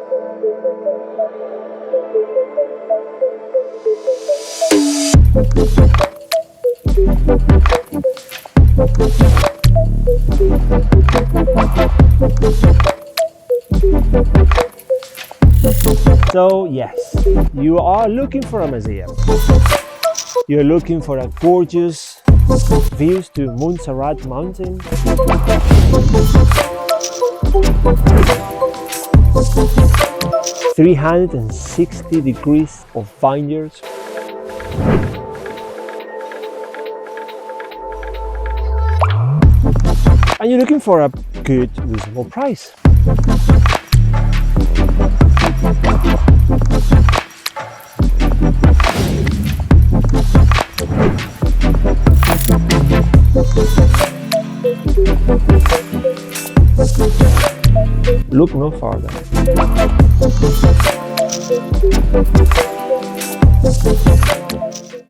So yes, you are looking for a Masia. You're looking for a gorgeous views to Montserrat mountain. 360 degrees of vineyards. And you're looking for a good, reasonable price. Look no farther.